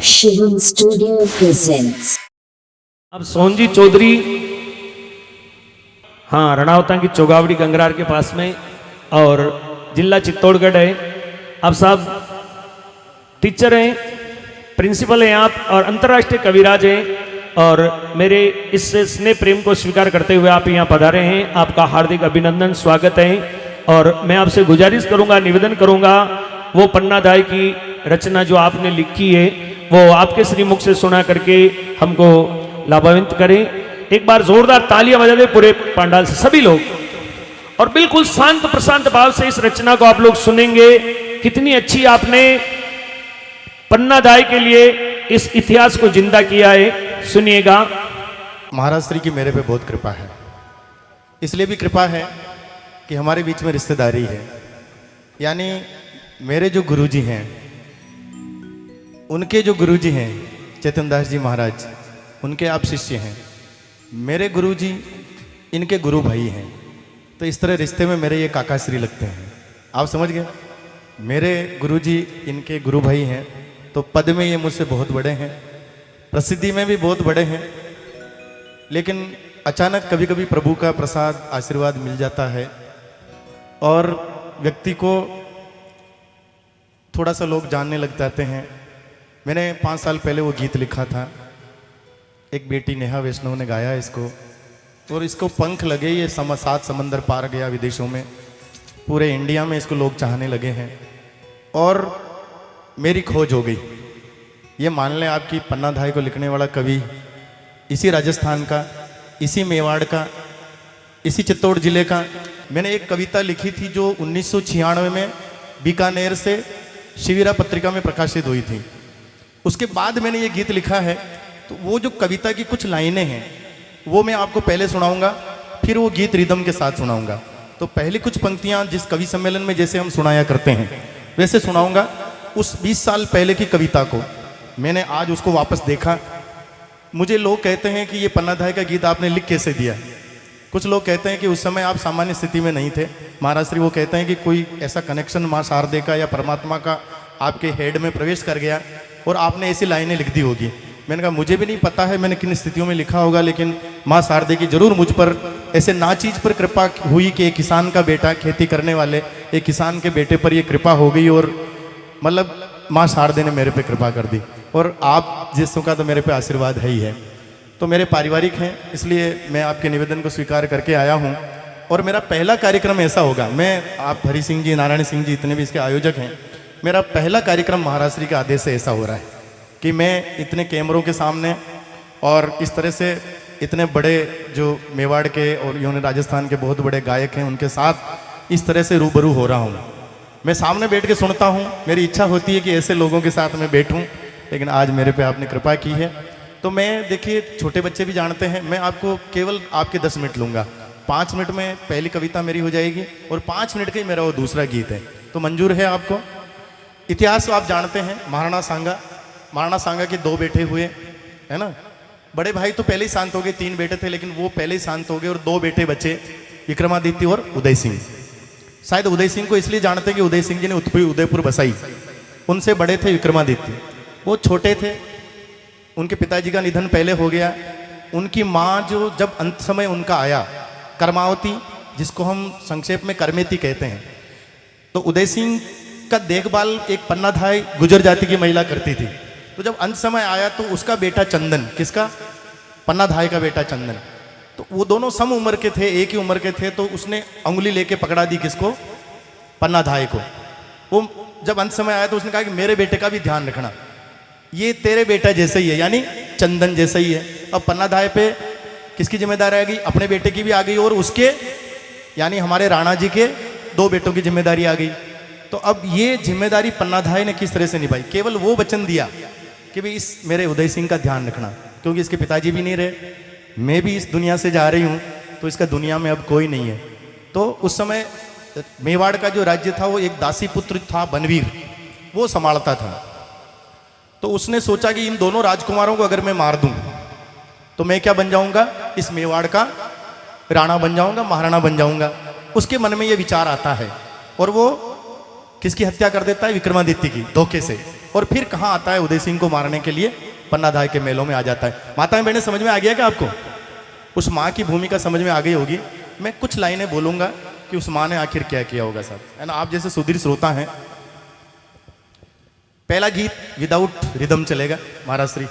Shivam studio presents. अब सोनजी चौधरी, हाँ, रणावता की चौगावड़ी गंगरार के पास में और जिला चित्तौड़गढ़ है। आप साहब टीचर हैं, प्रिंसिपल हैं आप और अंतर्राष्ट्रीय कविराज हैं और मेरे इस स्नेह प्रेम को स्वीकार करते हुए आप यहाँ पधारे हैं। आपका हार्दिक अभिनंदन, स्वागत है। और मैं आपसे गुजारिश करूँगा, निवेदन करूँगा, वो पन्नाधाय की रचना जो आपने लिखी है वो आपके श्रीमुख से सुना करके हमको लाभान्वित करें। एक बार जोरदार तालियां बजा दें पूरे पंडाल से सभी लोग, और बिल्कुल शांत प्रशांत भाव से इस रचना को आप लोग सुनेंगे। कितनी अच्छी आपने पन्नाधाय के लिए इस इतिहास को जिंदा किया है, सुनिएगा। महाराज श्री की मेरे पे बहुत कृपा है, इसलिए भी कृपा है कि हमारे बीच में रिश्तेदारी है। यानी मेरे जो गुरुजी हैं, उनके जो गुरुजी हैं चेतन दास जी महाराज, उनके आप शिष्य हैं। मेरे गुरुजी इनके गुरु भाई हैं, तो इस तरह रिश्ते में मेरे ये काका श्री लगते हैं। आप समझ गए, मेरे गुरुजी इनके गुरु भाई हैं, तो पद में ये मुझसे बहुत बड़े हैं, प्रसिद्धि में भी बहुत बड़े हैं। लेकिन अचानक कभी कभी प्रभु का प्रसाद आशीर्वाद मिल जाता है और व्यक्ति को थोड़ा सा लोग जानने लग जाते हैं। मैंने 5 साल पहले वो गीत लिखा था, एक बेटी नेहा वैष्णव ने गाया इसको, और इसको पंख लगे, ये 7 समंदर पार गया विदेशों में, पूरे इंडिया में इसको लोग चाहने लगे हैं और मेरी खोज हो गई। ये मान लें आपकी पन्नाधाय को लिखने वाला कवि इसी राजस्थान का, इसी मेवाड़ का, इसी चित्तौड़ जिले का। मैंने एक कविता लिखी थी जो 1996 में बीकानेर से शिविरा पत्रिका में प्रकाशित हुई थी। उसके बाद मैंने ये गीत लिखा है, तो वो जो कविता की कुछ लाइनें हैं वो मैं आपको पहले सुनाऊंगा, फिर वो गीत रिदम के साथ सुनाऊंगा। तो पहली कुछ पंक्तियां जिस कवि सम्मेलन में जैसे हम सुनाया करते हैं वैसे सुनाऊंगा। उस 20 साल पहले की कविता को मैंने आज उसको वापस देखा। मुझे लोग कहते हैं कि ये पन्नाधाय का गीत आपने लिख कैसे दिया। कुछ लोग कहते हैं कि उस समय आप सामान्य स्थिति में नहीं थे महाराज श्री। वो कहते हैं कि कोई ऐसा कनेक्शन माँ शारदे का या परमात्मा का आपके हेड में प्रवेश कर गया और आपने ऐसी लाइनें लिख दी होगी। मैंने कहा मुझे भी नहीं पता है मैंने किन स्थितियों में लिखा होगा, लेकिन माँ शारदे की जरूर मुझ पर ऐसे नाचीज पर कृपा हुई कि एक किसान का बेटा, खेती करने वाले एक किसान के बेटे पर ये कृपा हो गई, और मतलब माँ शारदे ने मेरे पे कृपा कर दी। और आप जिसों का तो मेरे पे आशीर्वाद है ही है, तो मेरे पारिवारिक हैं, इसलिए मैं आपके निवेदन को स्वीकार करके आया हूँ। और मेरा पहला कार्यक्रम ऐसा होगा, मैं आप हरि सिंह जी, नारायण सिंह जी इतने भी इसके आयोजक हैं, मेरा पहला कार्यक्रम महाराज श्री के आदेश से ऐसा हो रहा है कि मैं इतने कैमरों के सामने और इस तरह से इतने बड़े जो मेवाड़ के और यूं राजस्थान के बहुत बड़े गायक हैं उनके साथ इस तरह से रूबरू हो रहा हूँ। मैं सामने बैठ के सुनता हूँ, मेरी इच्छा होती है कि ऐसे लोगों के साथ मैं बैठूँ, लेकिन आज मेरे पे आपने कृपा की है। तो मैं, देखिए छोटे बच्चे भी जानते हैं, मैं आपको केवल आपके 10 मिनट लूँगा। 5 मिनट में पहली कविता मेरी हो जाएगी और 5 मिनट का ही मेरा वो दूसरा गीत है। तो मंजूर है आपको? इतिहास आप जानते हैं, महाराणा सांगा के 2 बेटे हुए, है ना। बड़े भाई तो पहले ही शांत हो गए, 3 बेटे थे लेकिन वो पहले ही शांत हो गए, और 2 बेटे बचे, विक्रमादित्य और उदय सिंह। शायद उदय सिंह को इसलिए जानते हैं कि उदय सिंह जी ने उदयपुर बसाई। उनसे बड़े थे विक्रमादित्य, वो छोटे थे, उनके पिताजी का निधन पहले हो गया। उनकी माँ जो जब अंत समय उनका आया, कर्मावती, जिसको हम संक्षेप में करमेती कहते हैं, तो उदय सिंह का देखभाल एक पन्नाधाय गुजर जाति की महिला करती थी। तो जब अंत समय आया तो उसका बेटा चंदन, किसका? पन्नाधाय का बेटा चंदन, तो वो दोनों सम उम्र के थे, एक ही उम्र के थे, तो उसने अंगुली लेके पकड़ा दी किसको? पन्नाधाय को। वो जब अंत समय आया तो उसने कहा कि मेरे बेटे का भी ध्यान रखना, ये तेरे बेटा जैसे ही है, यानी चंदन जैसे ही है। अब पन्नाधाय पे किसकी जिम्मेदारी आ गई? अपने बेटे की भी आ गई और उसके, यानी हमारे राणा जी के 2 बेटों की जिम्मेदारी आ गई। तो अब ये जिम्मेदारी पन्नाधाय ने किस तरह से निभाई? केवल वो वचन दिया कि भाई इस मेरे उदय सिंह का ध्यान रखना, क्योंकि इसके पिताजी भी नहीं रहे, मैं भी इस दुनिया से जा रही हूँ, तो इसका दुनिया में अब कोई नहीं है। तो उस समय मेवाड़ का जो राज्य था वो एक दासी पुत्र था बनवीर, वो संभालता था। तो उसने सोचा कि इन दोनों राजकुमारों को अगर मैं मार दूं तो मैं क्या बन जाऊंगा? इस मेवाड़ का राणा बन जाऊंगा, महाराणा बन जाऊंगा। उसके मन में ये विचार आता है और वो किसकी हत्या कर देता है? विक्रमादित्य की, धोखे से। और फिर कहाँ आता है उदय सिंह को मारने के लिए, पन्नाधाय के मेलों में आ जाता है। माताएं बहनें समझ में आ गया क्या आपको? उस माँ की भूमिका समझ में आ गई होगी। मैं कुछ लाइनें बोलूंगा कि उस माँ ने आखिर क्या किया होगा साहब, है ना। आप जैसे सुधीर श्रोता हैं, पहला गीत विदाउट रिदम चलेगा महाराज श्री।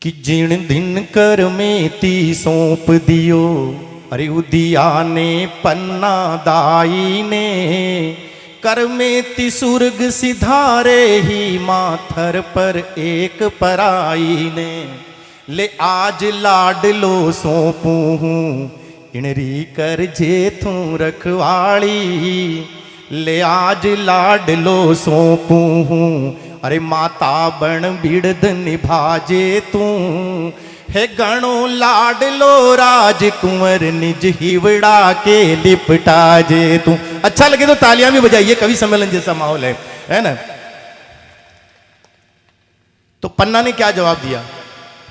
कि जिन दिन कर में ती सौंप दियो, अरे उदिया ने पन्ना दाई ने, कर में ती सुर्ग सिधारे ही माथर पर एक पराई ने। ले आज लाडलो सौंपू हूँ, इनरी कर जेथू रखवाड़ी। ले आज लाडलो सौंपू हूँ, अरे माता बण बिड़द निभाजे तू। है गणो लाडलो राजकुंवर, निज हिवड़ा के लिपटा जे तू। अच्छा लगे तो तालियां भी बजाइए, कवि सम्मेलन जैसा माहौल है ना। तो पन्ना ने क्या जवाब दिया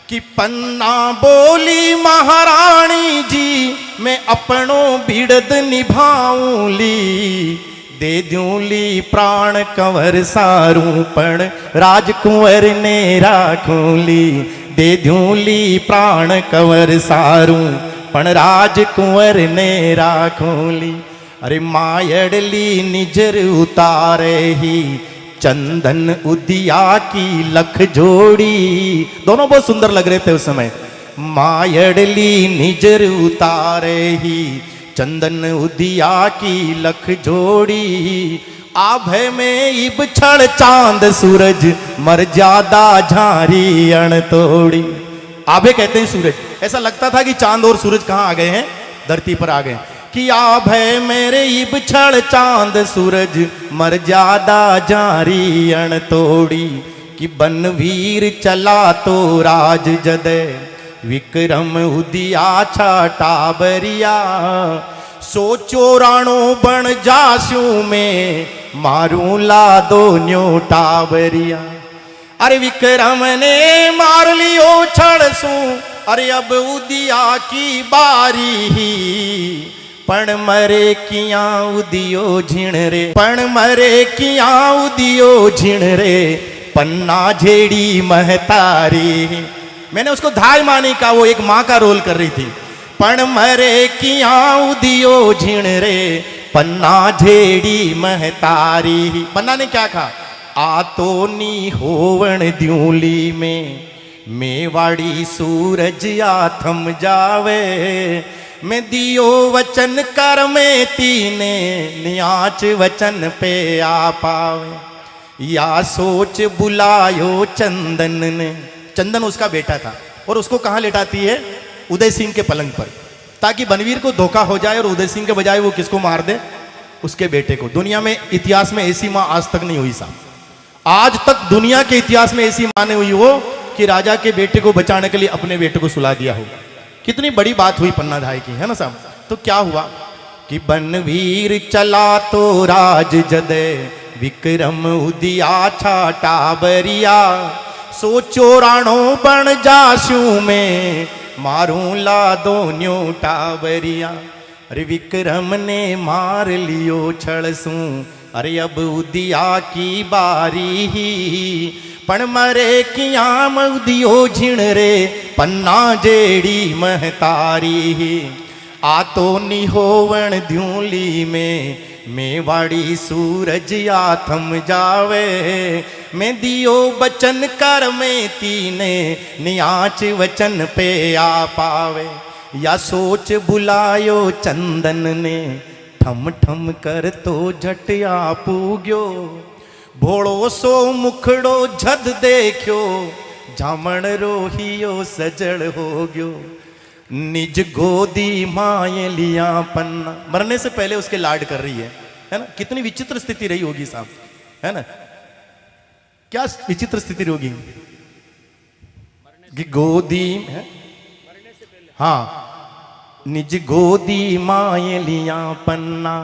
कि पन्ना बोली महारानी जी, मैं अपनों बिड़द निभाऊं ली। दे दूं ली प्राण कंवर सारूं, पण राजकुंवर ने राखूं ली। दे दूं ली प्राण कंवर सारूं, पण राजकुंवर ने राखूं ली। अरे मायड़ली निजर उतारे ही, चंदन उदिया की लख जोड़ी। दोनों बहुत सुंदर लग रहे थे उस समय। मायड़ली निजर उतारे ही, चंदन उदिया की लख जोड़ी। आभे में इब छड़ चांद सूरज, मर्यादा झारी अण तोड़ी। आभे कहते हैं सूरज। ऐसा लगता था कि चांद और सूरज कहाँ आ गए हैं, धरती पर आ गए। कि आभे मेरे इब छड़ चांद सूरज, मर्यादा जारी अण तोड़ी। कि बनवीर चला तो राज जदे, विक्रम उदिया छाटा बरिया। सोचो राणो बन जास्यू में, मारू ला दो न्योटा बरिया। अरे विक्रम ने मार लियो छड़सू, अरे अब उदिया की बारी ही। पण मरे किया उदियो झिण रे, पण मरे किया उदियो झिण रे, पन्ना झेड़ी महतारी। मैंने उसको धाय मानी का, वो एक माँ का रोल कर रही थी। पण मरे किया उदियो झिण रे, पन्ना झेड़ी महतारी। पन्ना ने क्या कहा? आ तो नी होवण द्यूली में, मेवाड़ी सूरज आ थम जावे। मैं दियो वचन कर में तीने, नियाच वचन पे आ पावे। या सोच बुलायो चंदन ने। चंदन उसका बेटा था और उसको कहाँ लेटाती है? उदय सिंह के पलंग पर, ताकि बनवीर को धोखा हो जाए और उदय सिंह के बजाय वो किसको मार दे? उसके बेटे को। दुनिया में इतिहास में ऐसी माँ आज तक नहीं हुई साहब। आज तक दुनिया के इतिहास में ऐसी माँ नहीं हुई हो कि राजा के बेटे को बचाने के लिए अपने बेटे को सुला दिया हो। कितनी बड़ी बात हुई पन्नाधाय की, है ना साहब। तो क्या हुआ कि बनवीर चला तो राज जदे, विक्रम उदिया छाटा बरिया। सोचो राणो बन जास्यू में, मारू ला दो न्योटा बरिया। अरे विक्रम ने मार लियो छड़सू, अरे अब उदिया की बारी ही। पण मरे किया उदियो झिण रे, पन्ना जेड़ी महतारी ही। आ तो निहोवण द्यूली में, मेवाड़ी सूरज आ थम जावे। मैं दियो बचन कर में तीने, नियाच वचन पे आ पावे। या सोच बुलायो चंदन ने, ठम ठम कर तो झट आ पूग्यो। भोड़ो सो मुखड़ो झद देखियो, जामण रोहियो सजड़ हो गयो। निज गोदी माए लिया पन्ना। मरने से पहले उसके लाड कर रही है ना। कितनी विचित्र स्थिति रही होगी साहब, है ना। क्या विचित्र स्थिति होगी कि गोदी है, हाँ, निज गोदी माए लिया पन्ना।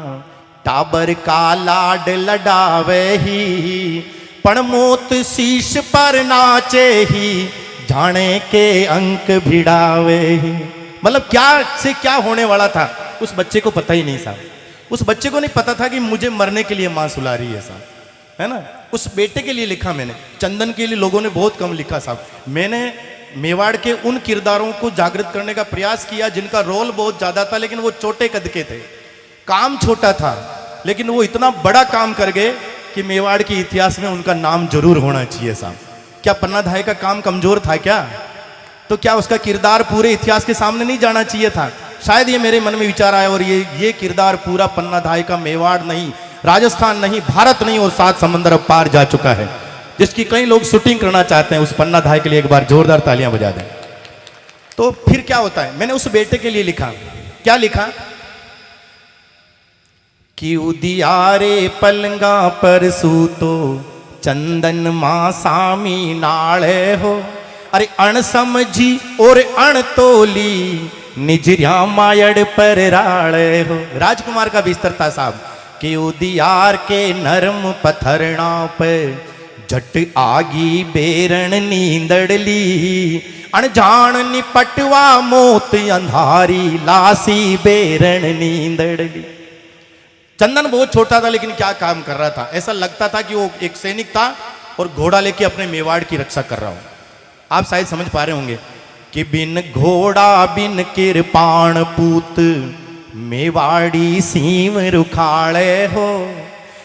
टाबर का लाड लडावे ही, पण मोत शीश पर नाचे ही। जाने के अंक भिड़ावे ही। मतलब क्या से क्या होने वाला था उस बच्चे को पता ही नहीं साहब। उस बच्चे को नहीं पता था कि मुझे मरने के लिए मां सुला रही है साहब, है ना। उस बेटे के लिए लिखा मैंने। चंदन के लिए लोगों ने बहुत कम लिखा साहब। मैंने मेवाड़ के उन किरदारों को जागृत करने का प्रयास किया जिनका रोल बहुत ज़्यादा था, लेकिन वो छोटे कद के थे, काम छोटा था, लेकिन वो इतना बड़ा काम कर गए कि मेवाड़ के इतिहास में उनका नाम जरूर होना चाहिए साहब। क्या पन्ना धाय का काम कमजोर था क्या? तो क्या उसका किरदार पूरे इतिहास के सामने नहीं जाना चाहिए था? शायद ये मेरे मन में विचार आया और ये किरदार पूरा पन्ना धाय का मेवाड़ नहीं, राजस्थान नहीं, भारत नहीं और 7 समंदर पार जा चुका है, जिसकी कई लोग शूटिंग करना चाहते हैं। उस पन्ना धाय के लिए एक बार जोरदार तालियां बजा दें। तो फिर क्या होता है, मैंने उस बेटे के लिए लिखा। क्या लिखा कि उदियारे पलंगा पर सूतो चंदन मां सामी नाले हो, अरे अण समझी और अण तोली निजरिया मायड़ पर राले हो। राजकुमार का बिस्तर था साहब कि उदियार के नरम पत्थरणा पे झट आगी बेरण नींदड़ली, अनजान निपटवा मोत अंधारी लासी बेरण नींदड़ली। चंदन बहुत छोटा था लेकिन क्या काम कर रहा था, ऐसा लगता था कि वो एक सैनिक था और घोड़ा लेके अपने मेवाड़ की रक्षा कर रहा हो। आप शायद समझ पा रहे होंगे कि बिन घोड़ा बिन किरपाण पूत मेवाड़ी सीम रुखाड़े हो,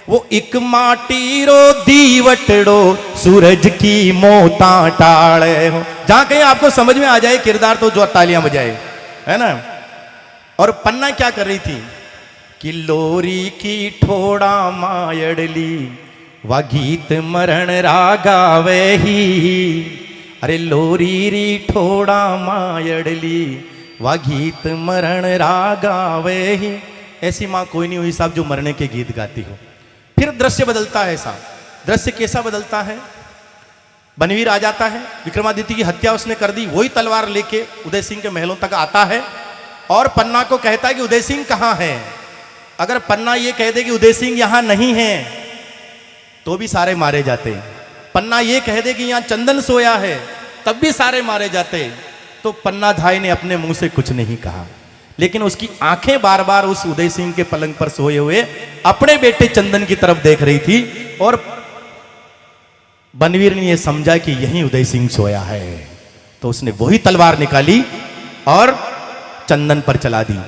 वो एक माटी रो दीवटड़ो सूरज की मोता टाड़े हो। जहां कहीं आपको समझ में आ जाए किरदार तो जो तालियां बजाए, है ना। और पन्ना क्या कर रही थी कि लोरी की ठोड़ा मायड़ली वा गीत मरण रागावे ही, अरे लोरी री ठोड़ा मायड़ली वा गीत मरण रागावे ही। ऐसी माँ कोई नहीं हुई साहब जो मरने के गीत गाती हो। फिर दृश्य बदलता है साहब। दृश्य कैसा बदलता है, बनवीर आ जाता है, विक्रमादित्य की हत्या उसने कर दी, वही तलवार लेके उदय सिंह के महलों तक आता है और पन्ना को कहता है कि उदय सिंह कहाँ है। अगर पन्ना ये कह दे कि उदय सिंह यहां नहीं है तो भी सारे मारे जाते। पन्ना ये कह दे कि यहां चंदन सोया है तब भी सारे मारे जाते। तो पन्ना धाय ने अपने मुंह से कुछ नहीं कहा, लेकिन उसकी आंखें बार बार उस उदय सिंह के पलंग पर सोए हुए अपने बेटे चंदन की तरफ देख रही थी और बनवीर ने यह समझा कि यही उदय सिंह सोया है, तो उसने वही तलवार निकाली और चंदन पर चला दी।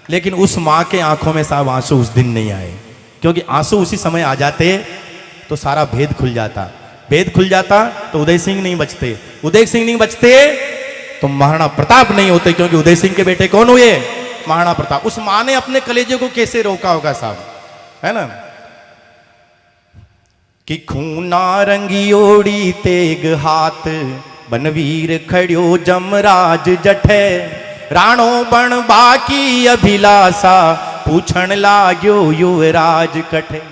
लेकिन उस मां के आंखों में साहब आंसू उस दिन नहीं आए, क्योंकि आंसू उसी समय आ जाते तो सारा भेद खुल जाता। भेद खुल जाता तो उदय सिंह नहीं बचते, उदय सिंह नहीं बचते तो महाराणा प्रताप नहीं होते, क्योंकि उदय सिंह के बेटे कौन हुए, महाराणा प्रताप। उस मां ने अपने कलेजे को कैसे रोका होगा साहब, है ना। कि खूना रंगियोड़ी तेग हाथ बनवीर खड़ियो जमराज जठे, राणो बण बाकी अभिलाषा पूछण लाग्यो युवराज कठे।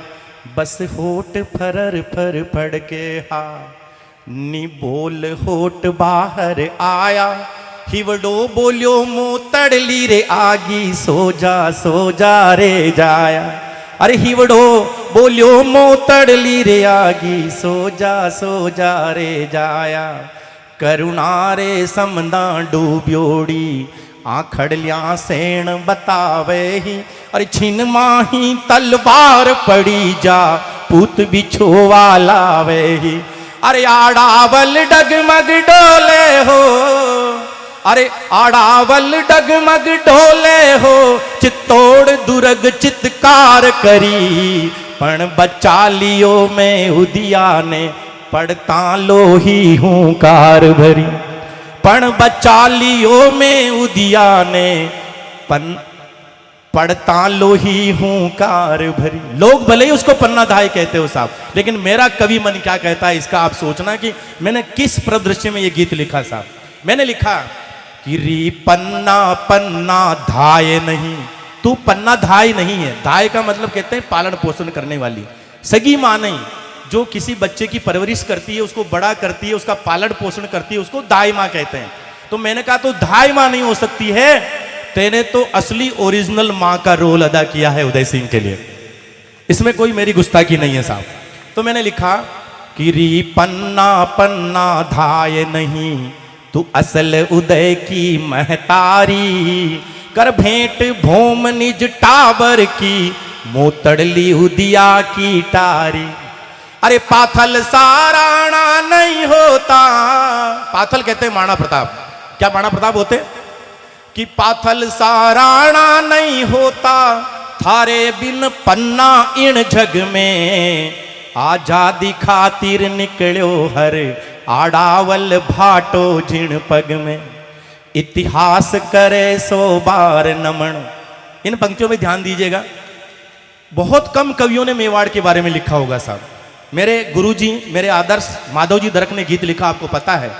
बस होठ फरर फर फड़ के हा नी बोल होठ बाहर आया, हिवड़ो बोलियो मोतड़ली रे आगी सो जा रे जाया। अरे हिवड़ो बोलियो मोतड़ली रे आगी सो जा रे जाया। करुणा रे समदा डूब्योड़ी आखड़लिया सेण बतावे ही, अरे छिन माही तलवार पड़ी जा पूत बिछोवा लावे ही। अरे आड़ावल डगमग डोले हो, अरे आड़ावल डगमग डोले हो, चित्तौड़ दुर्ग चित्कार करी, पण बचा लियो मैं उदिया ने पड़ता लोही हूं कार भरी। पण बचा लियो मैं उदिया ने पड़ता लोही हूं कार भरी। लोग भले ही उसको पन्ना धाय कहते हो साहब, लेकिन मेरा कवि मन क्या कहता है इसका आप सोचना कि मैंने किस परिदृश्य में ये गीत लिखा साहब। मैंने लिखा कि री पन्ना पन्ना धाय नहीं, तू पन्ना धाय नहीं है। धाय का मतलब कहते हैं पालन पोषण करने वाली, सगी मां नहीं, जो किसी बच्चे की परवरिश करती है, उसको बड़ा करती है, उसका पालन पोषण करती है, उसको दाई मां कहते हैं। तो मैंने कहा तो धाई मां नहीं हो सकती है, तेने तो असली ओरिजिनल मां का रोल अदा किया है उदय सिंह के लिए, इसमें कोई मेरी गुस्ताखी नहीं है साहब। तो मैंने लिखा कि री पन्ना पन्ना धाय नहीं, तू असल उदय की महतारी, कर भेंट भोम निज टाबर की, मोतड़ली उदिया की टारी। अरे पाथल सा राणा नहीं होता, पाथल कहते हैं महाराणा प्रताप। क्या महाराणा प्रताप होते कि पाथल सा राणा नहीं होता, थारे बिन पन्ना इन जग में, आजादी खातिर निकलो हर आड़ावल भाटो जिण पग में, इतिहास करे 100 बार नमन। इन पंक्तियों में ध्यान दीजिएगा, बहुत कम कवियों ने मेवाड़ के बारे में लिखा होगा साहब। मेरे गुरुजी, मेरे आदर्श माधव जी दरक ने गीत लिखा, आपको पता है,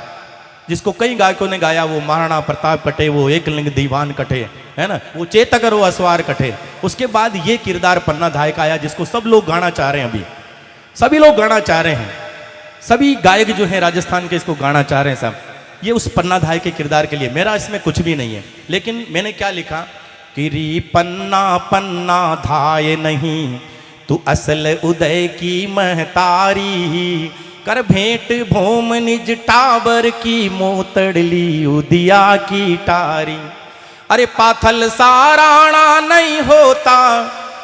जिसको कई गायकों ने गाया, वो महाराणा प्रताप कटे, वो एकलिंग दीवान कटे, है ना, वो चेतकर वो असवार कटे। उसके बाद ये किरदार पन्ना धाय का आया, जिसको सब लोग गाना चाह रहे हैं, अभी सभी लोग गाना चाह रहे हैं, सभी गायक जो हैं राजस्थान के इसको गाना चाह रहे हैं साहब। ये उस पन्ना धाय के किरदार के लिए, मेरा इसमें कुछ भी नहीं है। लेकिन मैंने क्या लिखा कि री पन्ना पन्ना धाय नहीं, तू असल उदय की महतारी, कर भेंट भोम निज टाबर की, मोतड़ली उदिया की टारी। अरे पाथल सा राणा नहीं होता,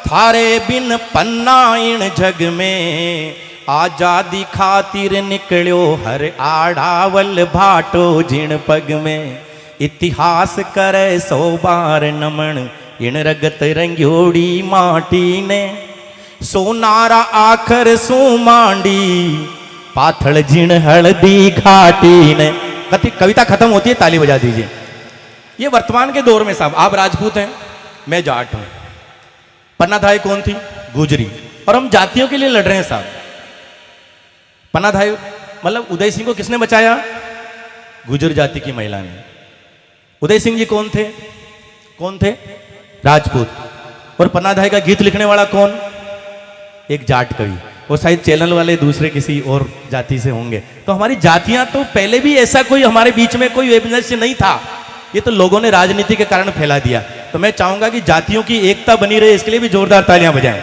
थारे बिन पन्ना इन जग में, आजादी खातिर निकलो हर आड़ावल भाटो जिण पग में, इतिहास करे 100 बार नमन, इण रगत रंग्योड़ी माटी ने, सोनारा आखर सो मांडी, पाथल जिण हल्दी घाटी ने। कविता खत्म होती है, ताली बजा दीजिए। ये वर्तमान के दौर में साहब, आप राजपूत हैं, मैं जाट हूं, पन्ना धाय कौन थी? गुजरी। और हम जातियों के लिए लड़ रहे हैं साहब। पन्ना धाय मतलब उदय सिंह को किसने बचाया? गुजर जाति की महिला ने। उदय सिंह जी कौन थे? कौन थे? राजपूत। और पन्ना धाय का गीत लिखने वाला कौन? एक जाट कवि। वो शायद चैनल वाले दूसरे किसी और जाति से होंगे। तो हमारी जातियां तो पहले भी ऐसा कोई हमारे बीच में कोई वैमनस्य नहीं था, ये तो लोगों ने राजनीति के कारण फैला दिया। तो मैं चाहूंगा कि जातियों की एकता बनी रहे, इसके लिए भी जोरदार तालियां बजाएं।